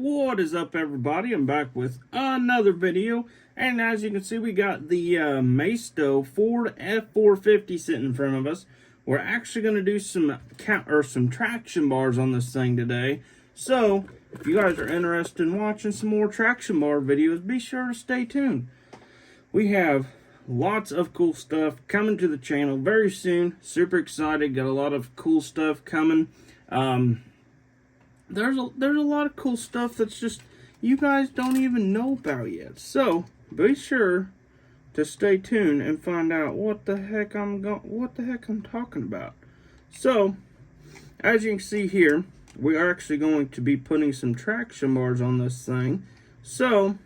What is up, everybody? I'm back with another video, and as you can see, we got the Maisto Ford F450 sitting in front of us. We're actually going to do some traction bars on this thing today. So, if you guys are interested in watching some more traction bar videos, be sure to stay tuned. We have lots of cool stuff coming to the channel very soon. Super excited. Got a lot of cool stuff coming. There's a lot of cool stuff that's just you guys don't even know about yet. So be sure to stay tuned and find out what the heck I'm talking about. So as you can see here, we are actually going to be putting some traction bars on this thing. So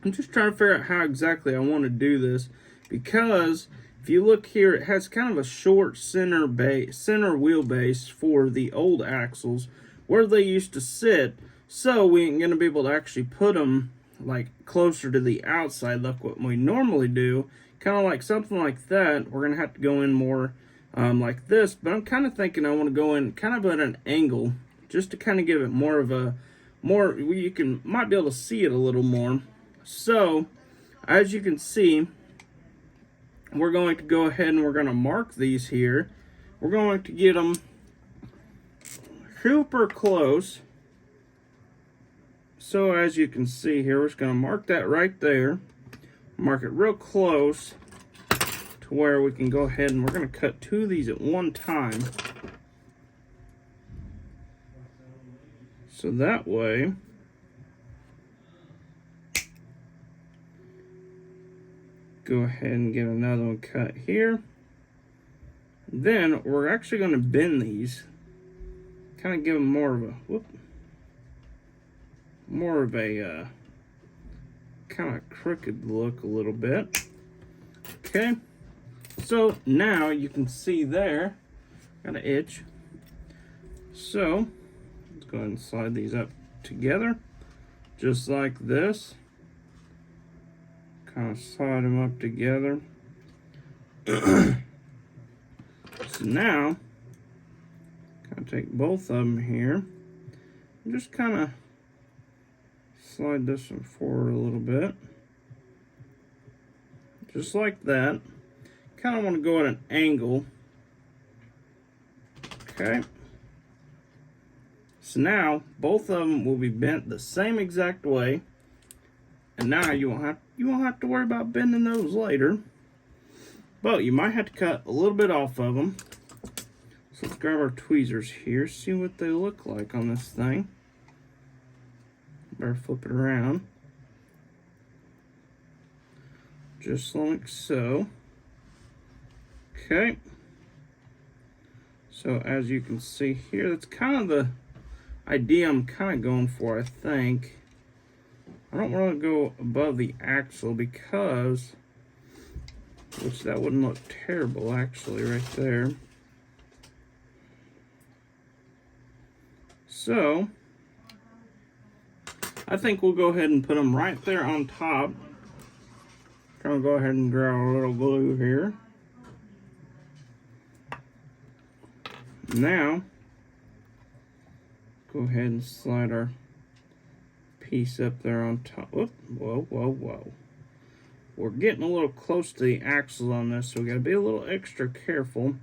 I'm just trying to figure out how exactly I want to do this, because if you look here, it has kind of a short center wheelbase for the old axles where they used to sit, so we ain't gonna be able to actually put them like closer to the outside like what we normally do. Kind of like something like that, we're gonna have to go in more like this, but I'm kind of thinking I want to go in kind of at an angle just to kind of give it more of a might be able to see it a little more. So as you can see, we're going to go ahead and we're going to mark these here. We're going to get them super close. So as you can see here, we're just going to mark that right there. Mark it real close to where we can go ahead and we're going to cut two of these at one time. So that way go ahead and get another one cut here. Then we're actually going to bend these, kind of give them more of a kind of crooked look a little bit. Okay, so now you can see there, got an itch. So let's go ahead and slide these up together, just like this. Kind of slide them up together. So now, kind of take both of them here, and just kind of slide this one forward a little bit, just like that. Kind of want to go at an angle. Okay. So now both of them will be bent the same exact way, and now you won't have to worry about bending those later. But you might have to cut a little bit off of them. So let's grab our tweezers here, see what they look like on this thing. Better flip it around. Just like so. Okay. So as you can see here, that's kind of the idea I'm kind of going for, I think. I don't want to go above the axle because, which that wouldn't look terrible actually right there. So I think we'll go ahead and put them right there on top. Kind of go ahead and draw a little glue here. Now go ahead and slide our piece up there on top. Whoop, whoa. We're getting a little close to the axle on this, so we gotta be a little extra careful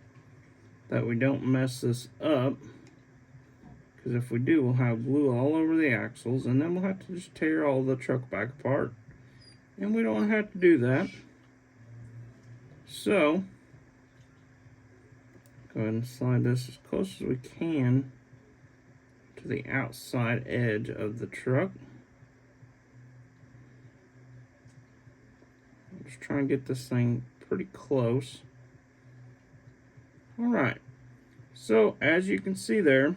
that we don't mess this up. Because if we do, we'll have glue all over the axles, and then we'll have to just tear all the truck back apart. And we don't have to do that. So go ahead and slide this as close as we can to the outside edge of the truck. Just try and get this thing pretty close. Alright, so as you can see there,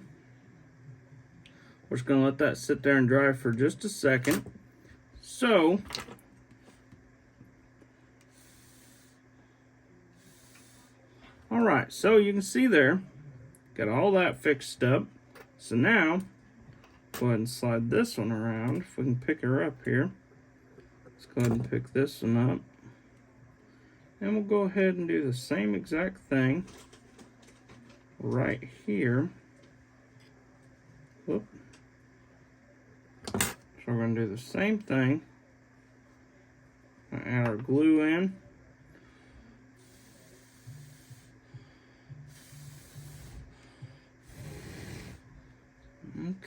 we're just going to let that sit there and dry for just a second. So alright, so you can see there, got all that fixed up. So now, go ahead and slide this one around. If we can pick her up here, let's go ahead and pick this one up. And we'll go ahead and do the same exact thing right here. Whoop. So we're going to do the same thing. Add our glue in.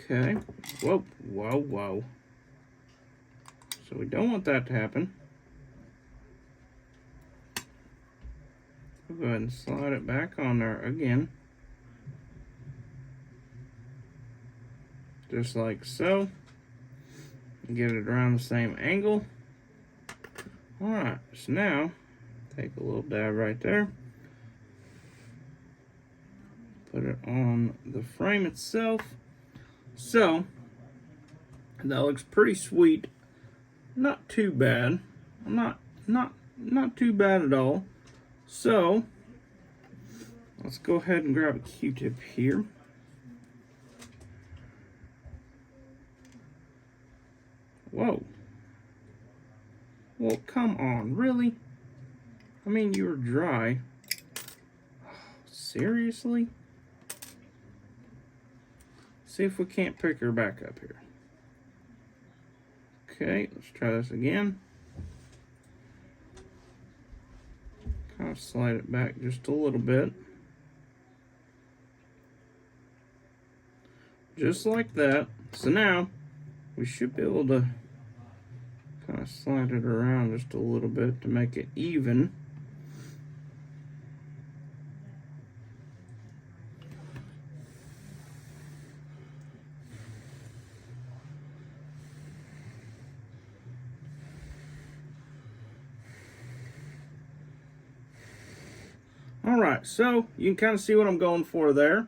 Okay. Whoa, whoa, whoa. So we don't want that to happen. We'll go ahead and slide it back on there again. Just like so. Get it around the same angle. Alright, so now take a little dab right there. Put it on the frame itself. So that looks pretty sweet. Not too bad. Not too bad at all. So let's go ahead and grab a Q-tip here. Whoa. Well, come on, really? I mean, you were dry. Seriously? See if we can't pick her back up here. Okay, let's try this again. Kind of slide it back just a little bit. Just like that. So now, we should be able to kind of slide it around just a little bit to make it even. Alright, so you can kind of see what I'm going for there.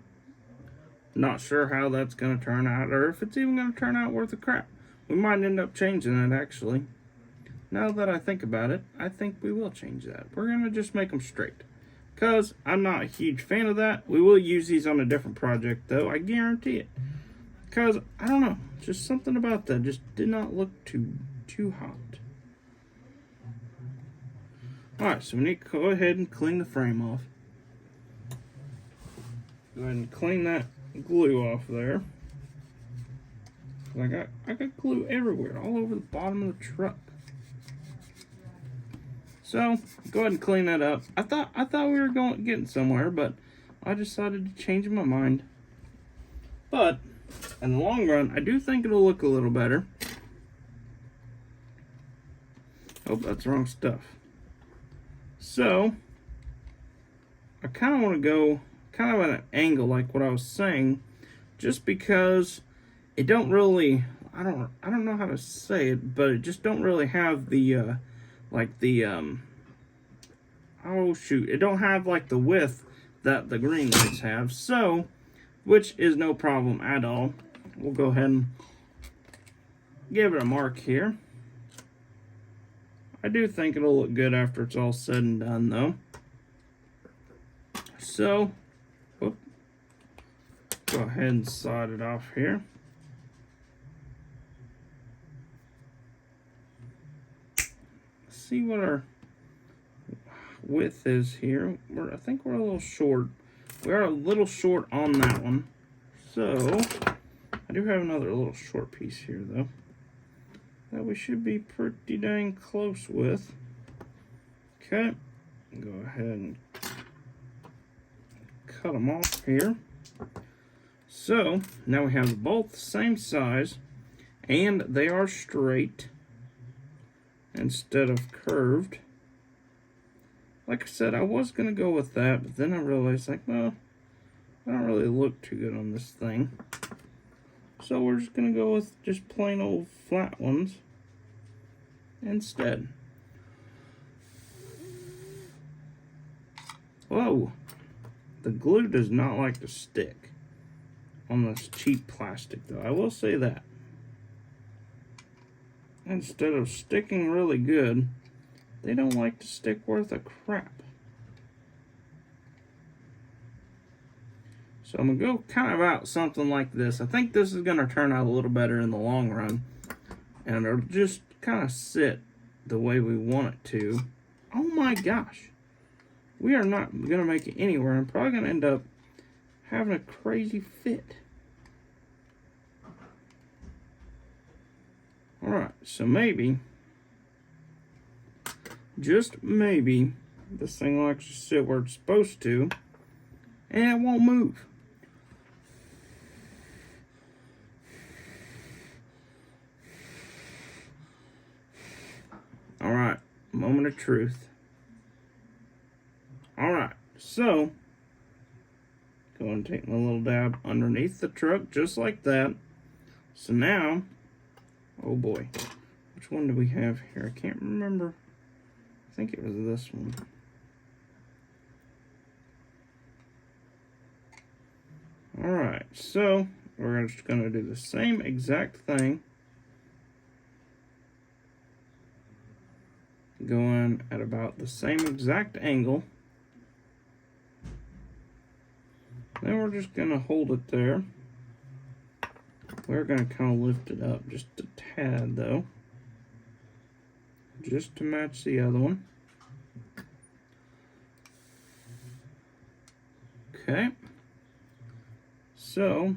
Not sure how that's going to turn out, or if it's even going to turn out worth a crap. We might end up changing it, actually. Now that I think about it, I think we will change that. We're going to just make them straight. Because I'm not a huge fan of that. We will use these on a different project, though. I guarantee it. Because, I don't know. Just something about that just did not look too hot. Alright, so we need to go ahead and clean the frame off. Go ahead and clean that glue off there. I got glue everywhere, all over the bottom of the truck. So go ahead and clean that up. I thought we were getting somewhere, but I decided to change my mind. But in the long run, I do think it'll look a little better. Oh, that's the wrong stuff. So I kind of want to go kind of at an angle, like what I was saying, just because it don't really, I don't know how to say it, but it just don't really have the oh shoot, it don't have like the width that the green lights have, so, which is no problem at all. We'll go ahead and give it a mark here. I do think it'll look good after it's all said and done, though. So, whoop, go ahead and side it off here. See what our width is here. I think we're a little short. We are a little short on that one. So, I do have another little short piece here, though, that we should be pretty dang close with. Okay, go ahead and cut them off here. So now we have both the same size and they are straight instead of curved. Like I said, I was gonna go with that, but then I realized, like, well, I don't really look too good on this thing. So we're just gonna go with just plain old flat ones instead. Whoa, the glue does not like to stick on this cheap plastic, though. I will say that. Instead of sticking really good, they don't like to stick worth a crap. So I'm gonna go kind of out something like this. I think this is gonna turn out a little better in the long run, and it'll just kind of sit the way we want it to. Oh my gosh, we are not gonna make it anywhere. I'm probably gonna end up having a crazy fit. Alright, so maybe, just maybe, this thing will actually sit where it's supposed to, and it won't move. Alright, moment of truth. Alright, so, go and take my little dab underneath the truck, just like that. So now, oh boy, which one do we have here? I can't remember. I think it was this one. Alright, so we're just going to do the same exact thing. Going at about the same exact angle. Then we're just going to hold it there. We're going to kind of lift it up just a tad though. Just to match the other one. Okay. So,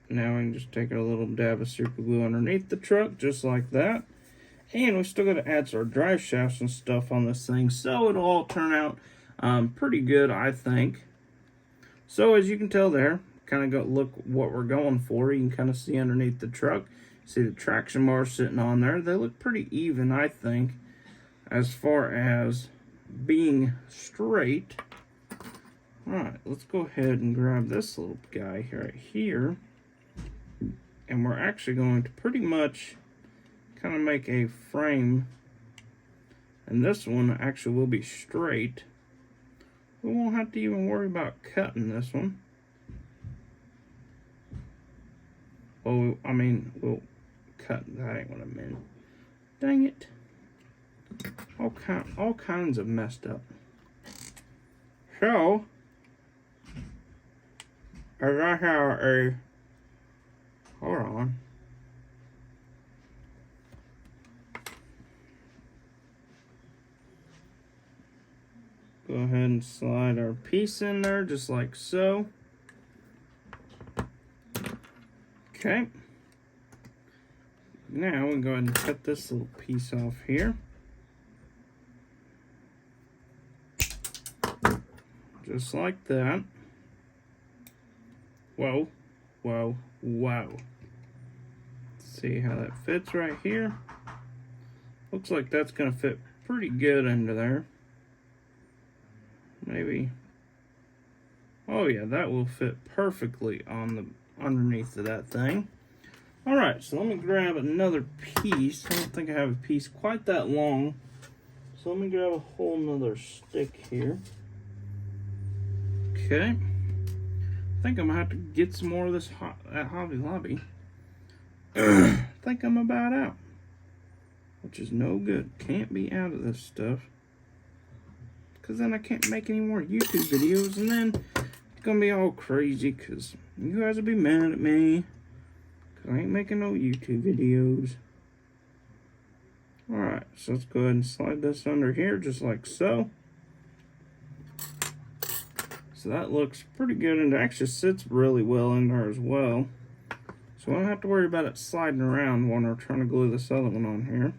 now we can just take a little dab of super glue underneath the truck, just like that. And we still got to add our drive shafts and stuff on this thing, so it'll all turn out pretty good, I think. So as you can tell there, kind of look what we're going for. You can kind of see underneath the truck. See the traction bars sitting on there. They look pretty even, I think, as far as being straight. Alright, let's go ahead and grab this little guy right here. And we're actually going to pretty much kind of make a frame. And this one actually will be straight. We won't have to even worry about cutting this one. Oh, I mean, we'll cut. That ain't what I meant. Dang it. All kinds of messed up. So, as I have a, hold on. Go ahead and slide our piece in there just like so. Okay. Now we'll go ahead and cut this little piece off here. Just like that. Whoa, whoa, whoa. Let's see how that fits right here. Looks like that's gonna fit pretty good into there. Maybe. Oh yeah, that will fit perfectly on the underneath of that thing. Alright, so let me grab another piece. I don't think I have a piece quite that long. So let me grab a whole nother stick here. Okay. I think I'm gonna have to get some more of this at Hobby Lobby. I think I'm about out. Which is no good. Can't be out of this stuff. Because then I can't make any more YouTube videos. And then it's going to be all crazy. Because you guys will be mad at me. Because I ain't making no YouTube videos. Alright. So let's go ahead and slide this under here. Just like so. So that looks pretty good. And it actually sits really well in there as well. So I don't have to worry about it sliding around when we're trying to glue this other one on here.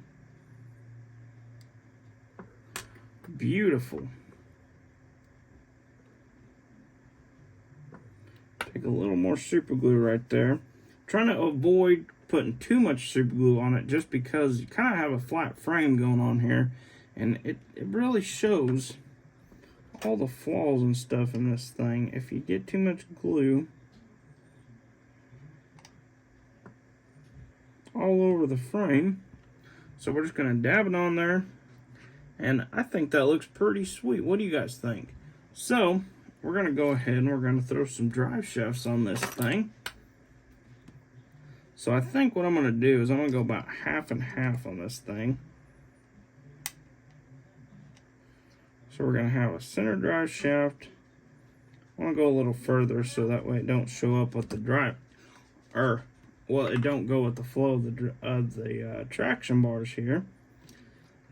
Beautiful. Take a little more super glue right there. I'm trying to avoid putting too much super glue on it just because you kind of have a flat frame going on here. And it really shows all the flaws and stuff in this thing. If you get too much glue all over the frame. So we're just going to dab it on there. And I think that looks pretty sweet. What do you guys think? So, we're going to go ahead and we're going to throw some drive shafts on this thing. So I think what I'm going to do is I'm going to go about half and half on this thing. So we're going to have a center drive shaft. I want to go a little further so that way it don't show up with the drive, well, it don't go with the flow of the traction bars here.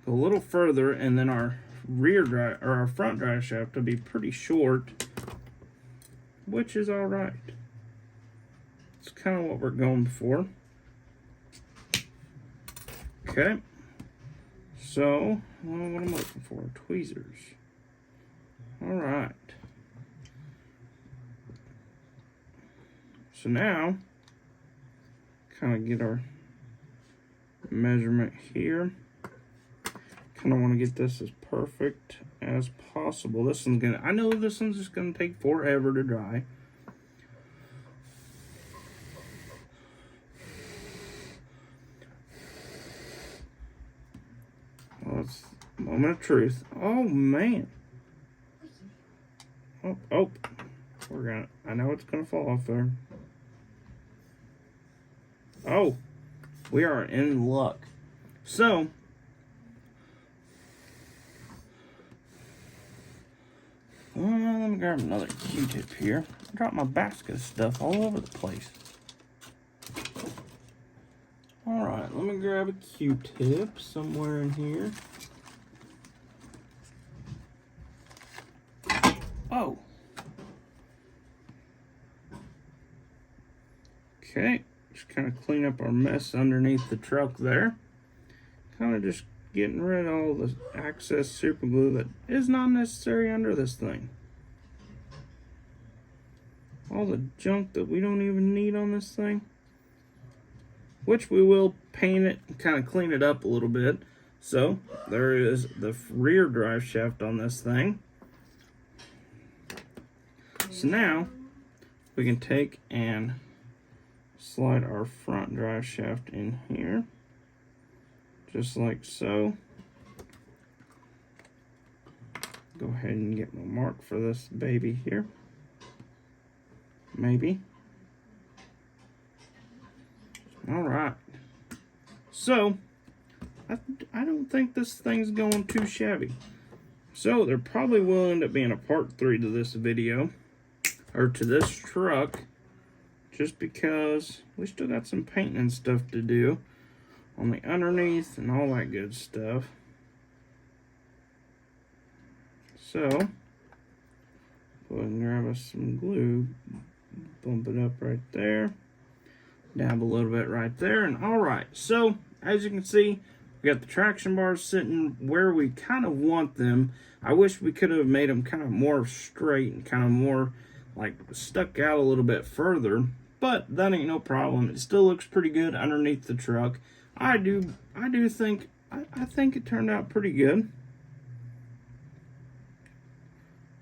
Go a little further, and then our rear drive or our front drive shaft will be pretty short, which is all right. It's kind of what we're going for. Okay. So, what am I looking for? Tweezers. Alright. So now, kind of get our measurement here. Kind of want to get this as perfect as possible. This one's gonna, I know this one's just gonna take forever to dry. Well, it's a moment of truth. Oh man. Oh, we're gonna, I know it's gonna fall off there. Oh, we are in luck. So, let me grab another Q-tip here. I dropped my basket of stuff all over the place. Alright, let me grab a Q-tip somewhere in here. Oh. Okay, just kind of clean up our mess underneath the truck there. Kind of just getting rid of all the excess super glue that is not necessary under this thing. All the junk that we don't even need on this thing. Which we will paint it and kind of clean it up a little bit. So, there is the rear drive shaft on this thing. So now, we can take and slide our front drive shaft in here. Just like so. Go ahead and get my mark for this baby here. Maybe. Alright. So, I don't think this thing's going too shabby. So, there probably will end up being a part 3 to this video. Or to this truck. Just because we still got some painting and stuff to do on the underneath and all that good stuff. So, go ahead and grab us some glue, bump it up right there, dab a little bit right there, and alright. So, as you can see, we got the traction bars sitting where we kind of want them. I wish we could have made them kind of more straight and kind of more like stuck out a little bit further, but that ain't no problem. It still looks pretty good underneath the truck. I think it turned out pretty good.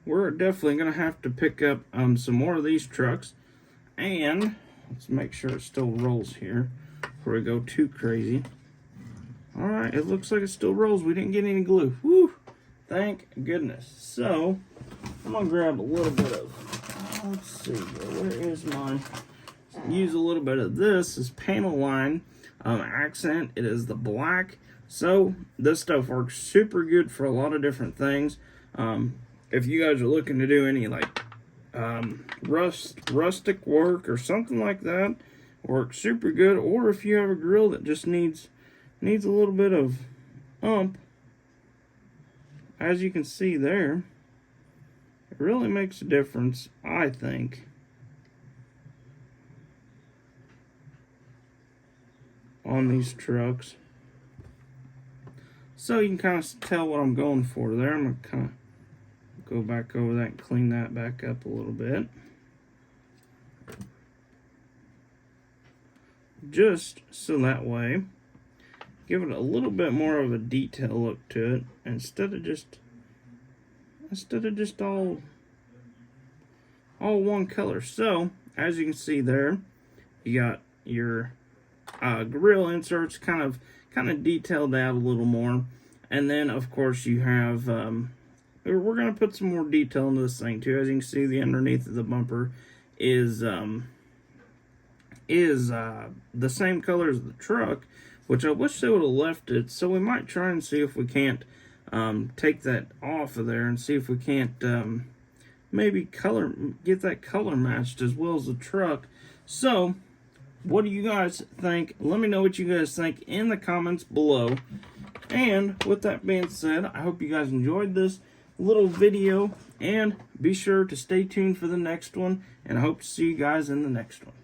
We're definitely gonna have to pick up some more of these trucks, and let's make sure it still rolls here before we go too crazy. All right, it looks like it still rolls. We didn't get any glue. Woo! Thank goodness. So I'm gonna grab a little bit of. Let's see. Where is mine? Use a little bit of this. Is panel line accent. It is the black. So this stuff works super good for a lot of different things. If you guys are looking to do any like rustic work or something like that, works super good. Or if you have a grill that just needs a little bit of as you can see there, it really makes a difference, I think. On these trucks. So you can kind of tell what I'm going for there. I'm going to kind of go back over that and clean that back up a little bit. Just so that way, give it a little bit more of a detail look to it instead of just all one color. So as you can see there, you got your grill inserts kind of detailed out a little more, and then of course you have we're going to put some more detail into this thing too. As you can see, the underneath of the bumper is the same color as the truck, which I wish they would have left it. So we might try and see if we can't take that off of there and see if we can't maybe get that color matched as well as the truck. So what do you guys think? Let me know what you guys think in the comments below. And with that being said, I hope you guys enjoyed this little video, and be sure to stay tuned for the next one, and I hope to see you guys in the next one.